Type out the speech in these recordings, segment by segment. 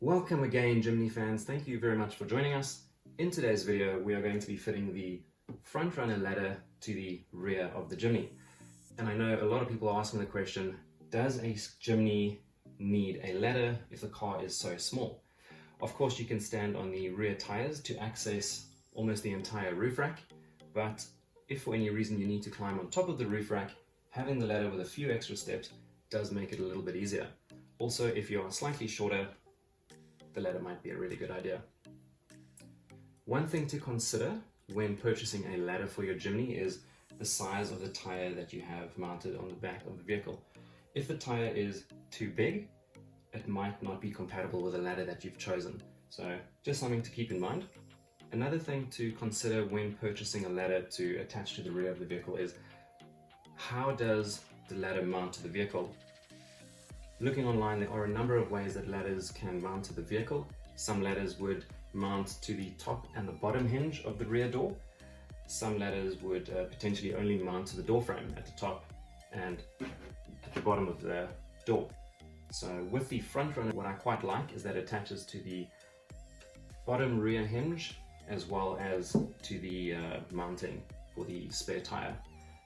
Welcome again, Jimny fans. Thank you very much for joining us. In today's video, we are going to be fitting the front runner ladder to the rear of the Jimny. And I know a lot of people are asking the question, does a Jimny need a ladder if the car is so small? Of course, you can stand on the rear tires to access almost the entire roof rack, but if for any reason you need to climb on top of the roof rack, having the ladder with a few extra steps does make it a little bit easier. Also, if you are slightly shorter, the ladder might be a really good idea. One thing to consider when purchasing a ladder for your Jimny is the size of the tire that you have mounted on the back of the vehicle. If the tire is too big, it might not be compatible with the ladder that you've chosen. So just something to keep in mind. Another thing to consider when purchasing a ladder to attach to the rear of the vehicle is how does the ladder mount to the vehicle? Looking online, there are a number of ways that ladders can mount to the vehicle. Some ladders would mount to the top and the bottom hinge of the rear door. Some ladders would potentially only mount to the door frame at the top and at the bottom of the door. So with the front runner, what I quite like is that it attaches to the bottom rear hinge as well as to the mounting for the spare tire.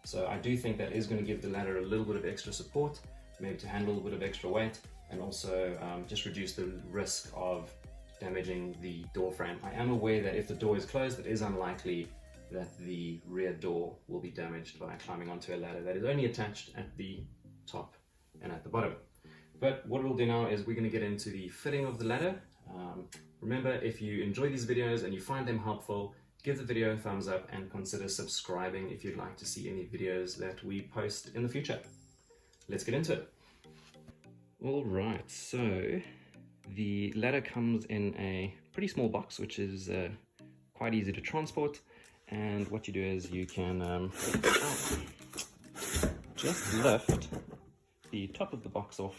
So I do think that is going to give the ladder a little bit of extra support, maybe to handle a bit of extra weight, and also just reduce the risk of damaging the door frame. I am aware that if the door is closed, it is unlikely that the rear door will be damaged by climbing onto a ladder that is only attached at the top and at the bottom. But what we'll do now is we're going to get into the fitting of the ladder. Remember, if you enjoy these videos and you find them helpful, give the video a thumbs up and consider subscribing if you'd like to see any videos that we post in the future. Let's get into it. Alright, so the ladder comes in a pretty small box, which is quite easy to transport. And what you do is you can just lift the top of the box off,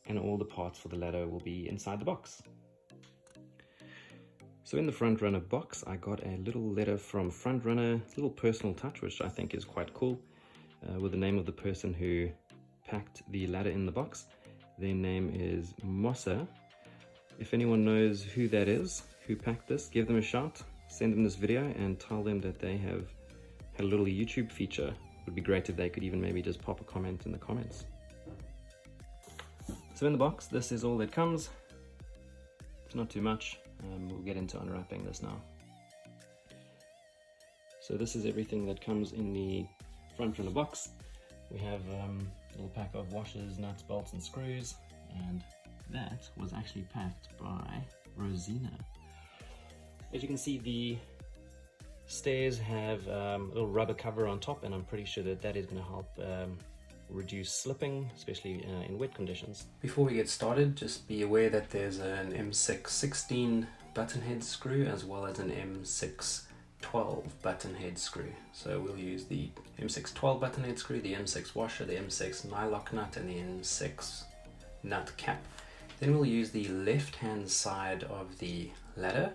and all the parts for the ladder will be inside the box. So in the front runner box, I got a little letter from Front Runner, a little personal touch, which I think is quite cool, with the name of the person who packed the ladder in the box. Their name is Mossa. If anyone knows who that is, who packed this, give them a shout, send them this video and tell them that they have had a little YouTube feature. It would be great if they could even maybe just pop a comment in the comments. So in the box, this is all that comes. It's not too much. We'll get into unwrapping this now. So this is everything that comes in the front runner box. We have a little pack of washers, nuts, bolts and screws, and that was actually packed by Rosina. As you can see, the stairs have a little rubber cover on top, and I'm pretty sure that that is going to help reduce slipping, especially in wet conditions. Before we get started, just be aware that there's an M6 16 button head screw as well as an M6 12 button head screw. So we'll use the M6 12 button head screw, the M6 washer, the M6 nylock nut and the M6 nut cap. Then we'll use the left hand side of the ladder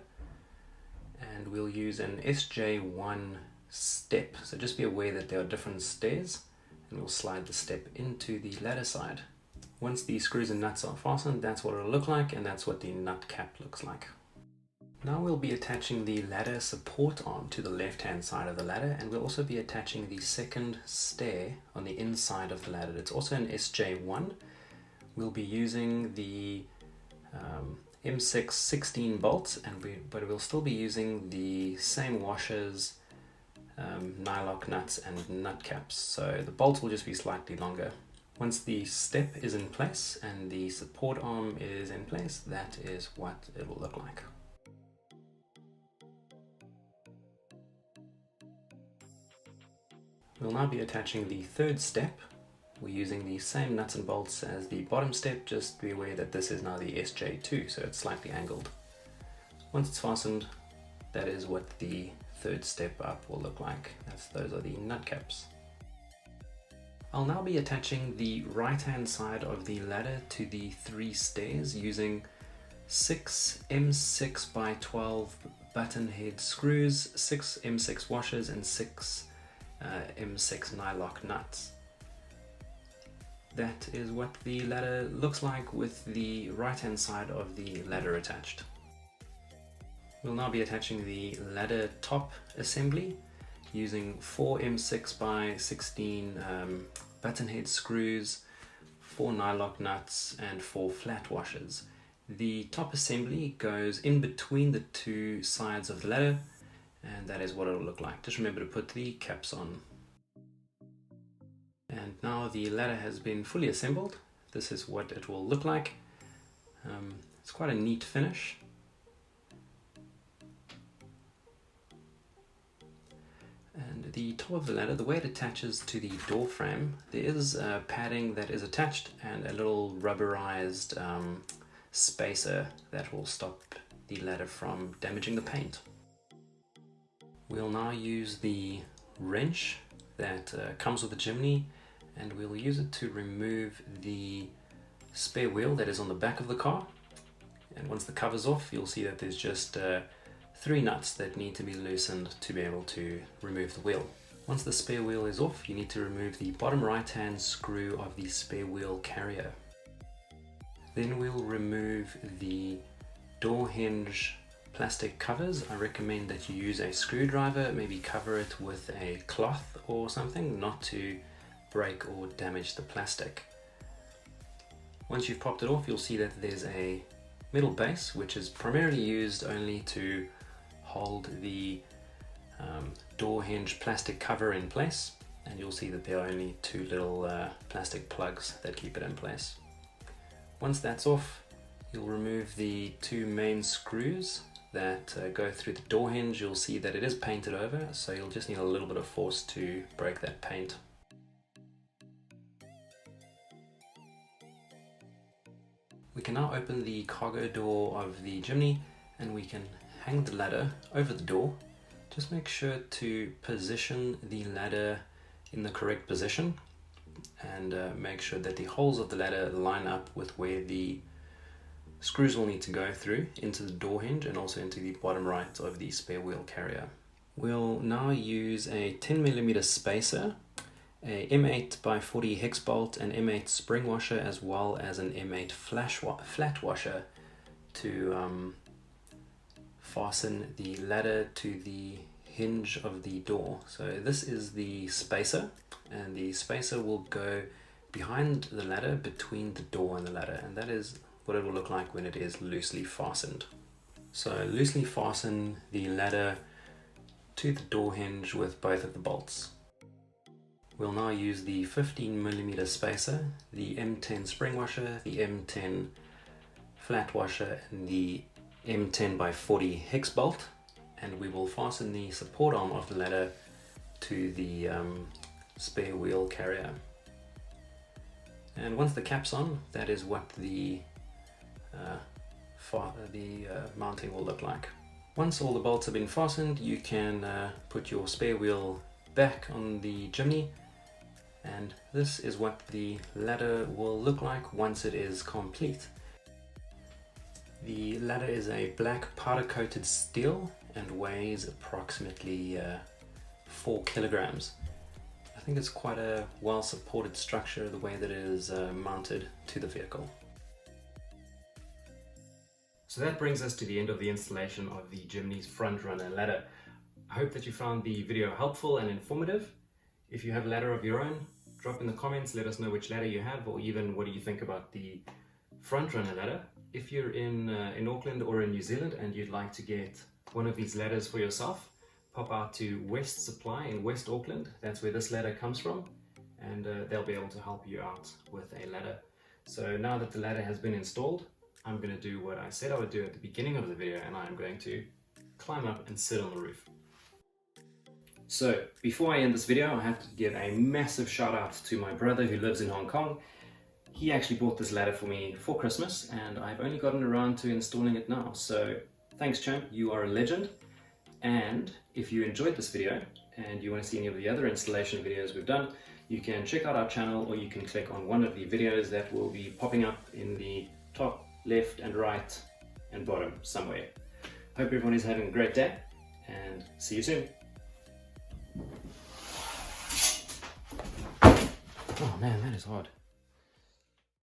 and we'll use an SJ1 step. So just be aware that there are different stairs, and we'll slide the step into the ladder side. Once the screws and nuts are fastened, that's what it'll look like, and that's what the nut cap looks like. Now we'll be attaching the ladder support arm to the left hand side of the ladder, and we'll also be attaching the second stair on the inside of the ladder. It's also an SJ1. We'll be using the M6 16 bolts, but we'll still be using the same washers, nylock nuts and nut caps, so the bolts will just be slightly longer. Once the step is in place and the support arm is in place, that is what it will look like. We'll now be attaching the third step. We're using the same nuts and bolts as the bottom step, just be aware that this is now the SJ2, so it's slightly angled. Once it's fastened, that is what the third step up will look like. Those are the nut caps. I'll now be attaching the right hand side of the ladder to the 3 stairs using 6 M6 by 12 button head screws, 6 M6 washers and 6 M6 nylock nuts. that is what the ladder looks like with the right hand side of the ladder attached. We'll now be attaching the ladder top assembly using 4 M6 by 16 button head screws, 4 nylock nuts and 4 flat washers. The top assembly goes in between the two sides of the ladder, and that is what it'll look like. Just remember to put the caps on. And now the ladder has been fully assembled. This is what it will look like. It's quite a neat finish. And the top of the ladder, the way it attaches to the door frame, there is padding that is attached and a little rubberized spacer that will stop the ladder from damaging the paint. We'll now use the wrench that comes with the Jimny, and we'll use it to remove the spare wheel that is on the back of the car. And once the cover's off, you'll see that there's just 3 nuts that need to be loosened to be able to remove the wheel. Once the spare wheel is off, you need to remove the bottom right hand screw of the spare wheel carrier. Then we'll remove the door hinge plastic covers. I recommend that you use a screwdriver, maybe cover it with a cloth or something, not to break or damage the plastic. Once you've popped it off, you'll see that there's a metal base which is primarily used only to hold the door hinge plastic cover in place, and you'll see that there are only 2 little plastic plugs that keep it in place. Once that's off, you'll remove the 2 main screws that go through the door hinge. You'll see that it is painted over, so you'll just need a little bit of force to break that paint. We can now open the cargo door of the Jimny, and we can hang the ladder over the door. Just make sure to position the ladder in the correct position, and make sure that the holes of the ladder line up with where the screws will need to go through into the door hinge and also into the bottom right of the spare wheel carrier. We'll now use a 10mm spacer, a M8 by 40 hex bolt, an M8 spring washer, as well as an M8 flat washer to fasten the ladder to the hinge of the door. So this is the spacer, and the spacer will go behind the ladder, between the door and the ladder, and that is what it will look like when it is loosely fastened. So loosely fasten the ladder to the door hinge with both of the bolts. We'll now use the 15mm spacer, the M10 spring washer, the M10 flat washer, and the M10 by 40 hex bolt, and we will fasten the support arm of the ladder to the spare wheel carrier. And once the cap's on, that is what the mounting will look like. Once all the bolts have been fastened, you can put your spare wheel back on the Jimny, and this is what the ladder will look like once it is complete. The ladder is a black powder coated steel and weighs approximately 4 kilograms. I think it's quite a well supported structure the way that it is mounted to the vehicle. So that brings us to the end of the installation of the Jimny's front runner ladder. I hope that you found the video helpful and informative. If you have a ladder of your own, drop in the comments, let us know which ladder you have, or even what do you think about the front runner ladder. If you're in Auckland or in New Zealand and you'd like to get one of these ladders for yourself, pop out to West Supply in West Auckland. That's where this ladder comes from, and they'll be able to help you out with a ladder. So now that the ladder has been installed, I'm going to do what I said I would do at the beginning of the video, and I'm going to climb up and sit on the roof. So before I end this video, I have to give a massive shout out to my brother who lives in Hong Kong. He actually bought this ladder for me for Christmas, and I've only gotten around to installing it now. So thanks, champ, you are a legend. And if you enjoyed this video and you want to see any of the other installation videos we've done, you can check out our channel, or you can click on one of the videos that will be popping up in the top left and right and bottom somewhere. Hope everyone is having a great day, and see you soon. Oh man, that is hard.